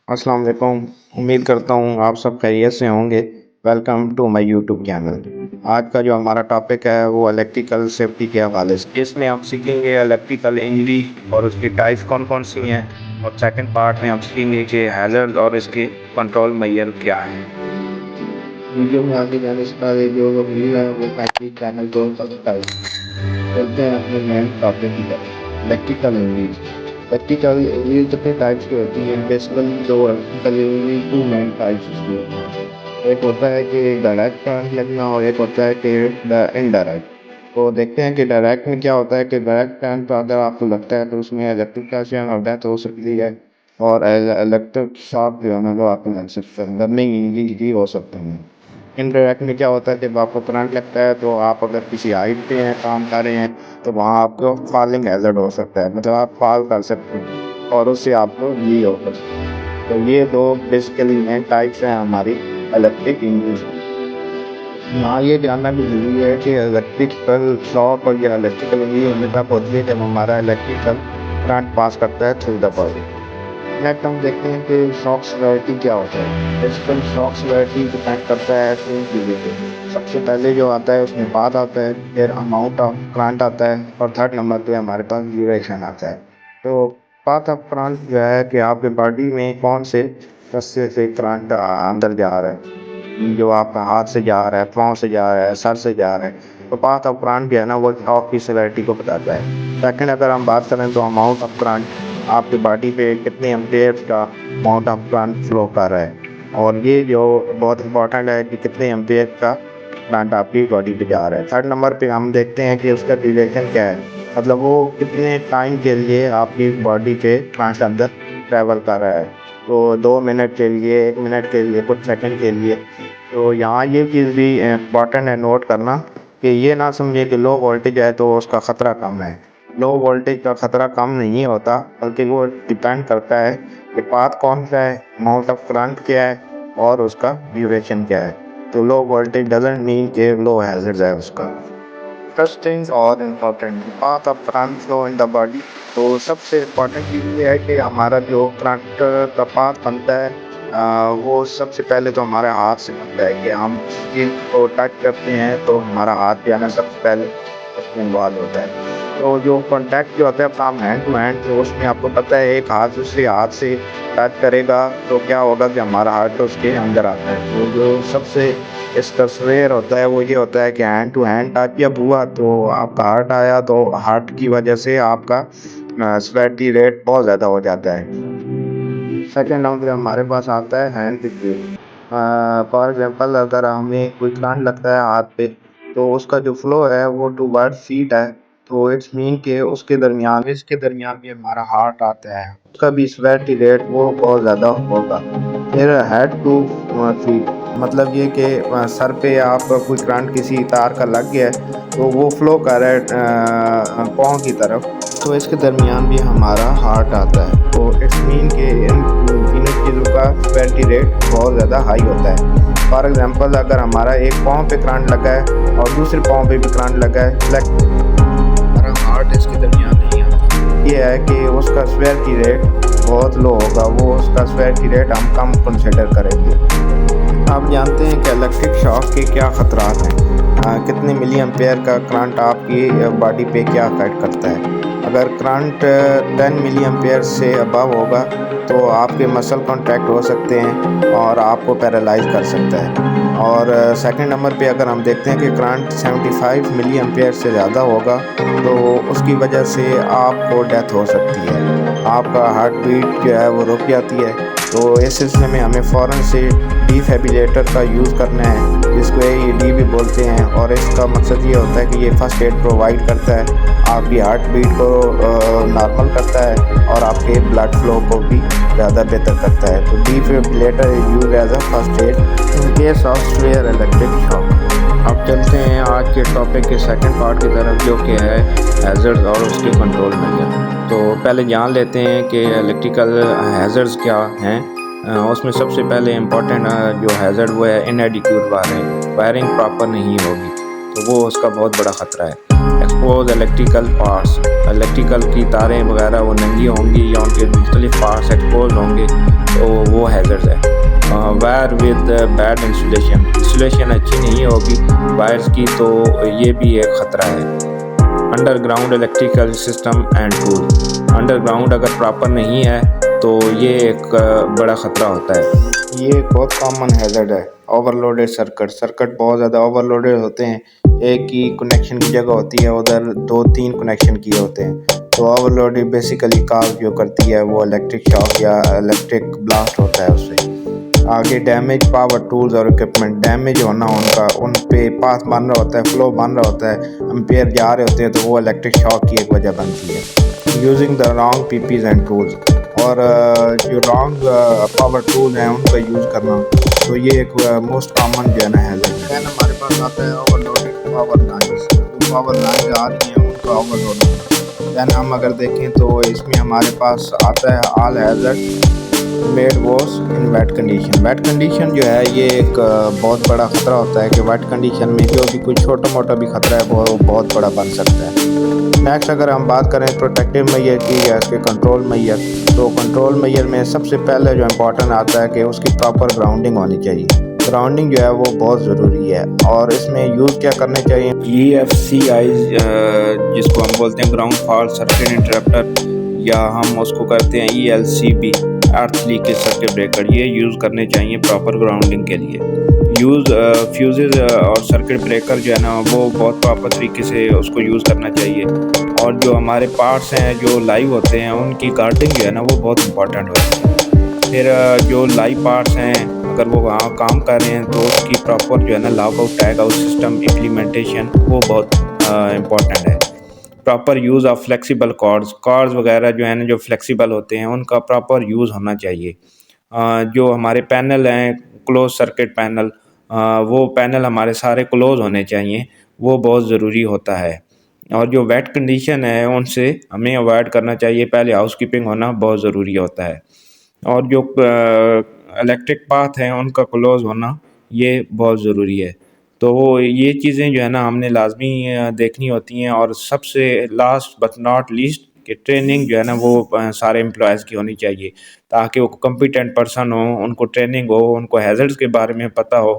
अस्सलाम वालेकुम। उम्मीद करता हूँ आप सब खैरियत से होंगे। Welcome to my YouTube channel. आज का जो हमारा टॉपिक है वो इलेक्ट्रिकल सेफ्टी के हवाले से, इसमें हम सीखेंगे इलेक्ट्रिकल इंजरी और उसकी टाइप्स कौन कौन सी हैं, और सेकंड पार्ट में हम सीखेंगे कि हैज़र्ड और इसके कंट्रोल मेजर क्या हैं। वीडियो में आगे जाने से पहले जो लोग न्यू है वो पहले चैनल को सब्सक्राइब करते हैं। अपने मेन टॉपिक की तरफ, इलेक्ट्रिकल इंजरी। इलेक्ट्रिकल इंजरी कितने टाइप्स की होती है? बेसिकली जो electrical injury two main types की होती है। एक होता है कि डायरेक्ट करंट लगना और एक होता है कि इनडायरेक्ट। तो देखते हैं कि डायरेक्ट में क्या होता है कि डायरेक्ट करंट अगर आपको लगता है तो उसमें इलेक्ट्रिक और डेथ हो सकती है, और इलेक्ट्रिक शॉक जो है ना वो आपको लग सकता है, लर्निंग इंजरी भी हो सकते हैं। इनडायरेक्ट में क्या होता है, जब आपको करंट लगता है तो आप अगर किसी हाइट पे हैं, काम कर रहे हैं, तो वहाँ आपको फॉलिंग हैज़र्ड हो सकता है, मतलब आप फॉल कर सकते हैं और उससे आपको ये हो सकता है। तो ये दो बेसिकली मेन टाइप्स हैं हमारी इलेक्ट्रिक इंजरी। हाँ, ये जानना भी ज़रूरी है कि इलेक्ट्रिकल शॉक और या इलेक्ट्रिकल इंजरी होने तब होती है जब हमारा इलेक्ट्रिकल करंट पास करता है थ्रू द बॉडी। नेक्स्ट हम देखते हैं कि शॉक सिवियरिटी क्या होता है। बेसिकली शॉक सिवियरिटी डिपेंड करता है तीन चीज़ों पे। सबसे पहले जो आता है उसमें पाथ आता है, फिर अमाउंट ऑफ करंट आता है, और थर्ड नंबर पे हमारे पास ड्यूरेशन आता है। तो पाथ ऑफ करंट जो है कि आपके बॉडी में कौन से रस्ते से करंट अंदर जा रहा है, जो आपका हाथ से जा रहा है, पाँव से जा रहा है, सर से जा रहा है। तो पाथ ऑफ करंट जो है ना वो शॉक की सिवियरिटी को बताता है। सेकंड अगर हम बात करें तो अमाउंट ऑफ करंट, आपकी बॉडी पे कितने एम्पेयर का अमाउंट ऑफ करंट फ्लो कर रहा है, और ये जो बहुत इंपॉर्टेंट है कि कितने एम्पेयर का करंट आपकी बॉडी पे जा रहा है। थर्ड नंबर पे हम देखते हैं कि उसका ड्यूरेशन क्या है, मतलब वो कितने टाइम के लिए आपकी बॉडी पे करंट अंदर ट्रैवल कर रहा है। तो 2 मिनट के लिए, 1 मिनट के लिए, कुछ सेकंड के लिए। तो यहाँ ये चीज़ भी इम्पॉर्टेंट है नोट करना कि ये ना समझे कि लो वोल्टेज है तो उसका ख़तरा कम है। लो वोल्टेज का ख़तरा कम नहीं होता, बल्कि वो डिपेंड करता है कि पाथ कौन सा है, अमाउंट ऑफ करंट क्या है, और उसका ड्यूरेशन क्या है। तो लो वोल्टेज डजंट मीन कि लो हैज़र्ड है उसका। फर्स्ट थिंग और important, path of current flow in the body. तो सबसे इम्पॉर्टेंट चीज़ ये है कि हमारा जो करंट का पाथ बनता है, वो सबसे पहले तो हमारे हाथ से बनता है कि हम चीज़ को टच करते हैं तो हमारा हाथ जो है ना सबसे पहले उसमें इन्वॉल्व होता है। तो जो कॉन्टैक्ट जो होता है फ्रॉम हैंड टू हैंड, तो उसमें आपको पता है एक हाथ दूसरे हाथ से टच करेगा तो क्या होगा कि हमारा हार्ट उसके अंदर आता है। तो जो सबसे इसका स्वेयर होता है वो ये होता है कि हैंड टू हैंड टच जब हुआ तो आपका हार्ट आया, तो हार्ट की वजह से आपका स्वेटी रेट बहुत ज़्यादा हो जाता है। सेकंड नंबर हमारे पास आता है हैंड डिक्रीज। फॉर एग्जांपल अगर हमें कोई करंट लगता है हाथ पे, तो उसका जो फ्लो है वो टूवर्ड फीट है। तो इट्स मीन के उसके दरमियान, इसके दरमियान भी हमारा हार्ट आता है, उसका भी स्वेटी रेट वो बहुत ज़्यादा होगा। फिर हेड टू फीट, मतलब ये कि सर पे आप कोई करंट किसी तार का लग गया है तो वो फ्लो कर रहा है पाँव की तरफ, तो इसके दरमियान भी हमारा हार्ट आता है। तो इट्स मीन के इन तीनों चीज़ों का स्वेटी रेट बहुत ज़्यादा हाई होता है। फॉर एग्जांपल अगर हमारा एक पाँव पे करंट लगा है और दूसरे पाँव पे भी करंट लगा है, हमारा हार्ट इसके दरमियान नहीं आता, ये है कि उसका स्वेटी रेट बहुत लो होगा, वो उसका स्वेटी रेट हम कम कंसिडर करेंगे। आप जानते हैं कि इलेक्ट्रिक शॉक के क्या ख़तरात हैं? कितने मिली एम्पेयर का करंट आपकी बॉडी पे क्या अफेक्ट करता है? अगर करंट 10 मिली एम्पेयर से अबव होगा तो आपके मसल कॉन्ट्रैक्ट हो सकते हैं और आपको पैरालाइज कर सकता है। और सेकंड नंबर पे अगर हम देखते हैं कि करंट 75 मिली एम्पेयर से ज़्यादा होगा तो उसकी वजह से आपको डेथ हो सकती है, आपका हार्ट बीट जो है वो रुक जाती है। तो इस सिलसिले में हमें फ़ौरन से डिफिब्रिलेटर का यूज़ करना है, जिसको AED भी बोलते हैं, और इसका मकसद ये होता है कि ये फर्स्ट एड प्रोवाइड करता है, आपकी हार्ट बीट को नॉर्मल करता है और आपके ब्लड फ्लो को भी ज़्यादा बेहतर करता है। तो defibrillator is use as a first aid in case of severe electric shock. अब चलते हैं आज के टॉपिक के सेकंड पार्ट की तरफ, जो कि है हैज़र्ड्स और उसके कंट्रोल मेजर। तो पहले जान लेते हैं कि इलेक्ट्रिकल हैज़र्ड्स क्या हैं। उसमें सबसे पहले इम्पोर्टेंट जो हैज़र्ड वो है इनएडिक्यूट वायरिंग, वायरिंग प्रॉपर नहीं होगी तो वो उसका बहुत बड़ा ख़तरा है। एक्सपोज इलेक्ट्रिकल पार्ट्स, इलेक्ट्रिकल की तारें वगैरह वो नंगी होंगी या उनके मुख्तलिफ पार्ट्स एक्सपोज होंगे तो वो हैज़र्ड है। वायर विद बैड इंसुलेशन अच्छी नहीं होगी वायर्स की तो ये भी एक ख़तरा है। Underground electrical system and tool, underground अगर प्रॉपर नहीं है तो ये एक बड़ा ख़तरा होता है। ये एक बहुत कॉमन हैज़र्ड है। ओवरलोडेड सर्किट बहुत ज़्यादा ओवरलोडेड होते हैं, एक ही कनेक्शन की जगह होती है उधर 2-3 कनेक्शन किए होते हैं, तो ओवरलोडेड बेसिकली काज जो करती है वो इलेक्ट्रिक शॉक या इलेक्ट्रिक ब्लास्ट होता है उससे। आगे डैमेज पावर टूल्स और इक्विपमेंट, डैमेज होना उनका उन पे पास बन रहा होता है, फ्लो बन रहा होता है, एम्पेयर जा रहे होते हैं तो वो इलेक्ट्रिक शॉक की एक वजह बनती है। Using the wrong PPs and tools, और जो रॉन्ग पावर टूल हैं उनका यूज़ करना, तो ये एक मोस्ट कॉमन जो है ना हैज़र्ड है। हमारे पास आता है ओवरलोडेड पावर लाइन्स, जो पावर लाइन्स आ रही हैं उनका ओवरलोड। दैन हम अगर देखें तो इसमें हमारे पास आता है all hazard made wash in wait condition. Wait condition जो है ये एक बहुत बड़ा ख़तरा होता है कि वेट कंडीशन में जो भी कुछ छोटा मोटा भी ख़तरा है वो बहुत बड़ा बन सकता है। नेक्स्ट अगर हम बात करें प्रोटेक्टिव मेजर की या इसके कंट्रोल मेजर, तो कंट्रोल मेजर में सबसे पहले जो इम्पोर्टेंट आता है कि उसकी प्रॉपर ग्राउंडिंग होनी चाहिए। ग्राउंडिंग जो है वो बहुत ज़रूरी है और इसमें यूज़ क्या करने चाहिए, EFCI जिसको हम बोलते हैं ग्राउंड फॉल्ट सर्किट इंटरप्टर, या हम उसको करते हैं ELCB अर्थ लीकेज सर्किट ब्रेकर, ये यूज़ करने चाहिए प्रॉपर ग्राउंडिंग के लिए। फ्यूजेज और सर्किट ब्रेकर जो है ना वो बहुत प्रॉपर तरीके से उसको यूज़ करना चाहिए। और जो हमारे पार्ट्स हैं जो लाइव होते हैं उनकी गार्डिंग जो है ना वो बहुत इंपॉर्टेंट होती है। फिर जो लाइव पार्ट्स हैं अगर वो वहाँ काम कर रहे हैं तो उसकी प्रॉपर जो है ना lock out tag out system implementation वो बहुत इम्पॉर्टेंट है। Proper use of flexible cords वगैरह जो है ना जो फ्लेक्सिबल होते हैं उनका प्रॉपर यूज़ होना चाहिए। जो हमारे पैनल हैं क्लोज सर्किट पैनल, वो पैनल हमारे सारे क्लोज होने चाहिए, वो बहुत ज़रूरी होता है। और जो वेट कंडीशन है उनसे हमें अवॉइड करना चाहिए, पहले हाउसकीपिंग होना बहुत ज़रूरी होता है। और जो इलेक्ट्रिक पाथ हैं उनका क्लोज होना ये बहुत ज़रूरी है। तो वो ये चीज़ें जो है ना हमने लाजमी देखनी होती हैं। और सबसे लास्ट बट नॉट लीस्ट कि ट्रेनिंग जो है ना वो सारे एम्प्लॉयज़ की होनी चाहिए ताकि वो कॉम्पिटेंट पर्सन हो, उनको ट्रेनिंग हो, उनको हैज़र्ड्स के बारे में पता हो,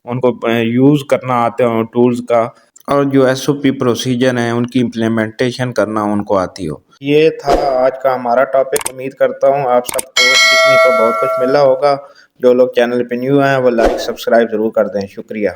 उनको यूज़ करना आते हो टूल्स का, और जो SOP प्रोसीजर हैं उनकी इम्प्लीमेंटेशन करना उनको आती हो। ये था आज का हमारा टॉपिक। उम्मीद करता हूँ आप सबको सीखने को बहुत कुछ मिला होगा। जो लोग चैनल पे न्यू हैं वो लाइक सब्सक्राइब ज़रूर कर दें। शुक्रिया।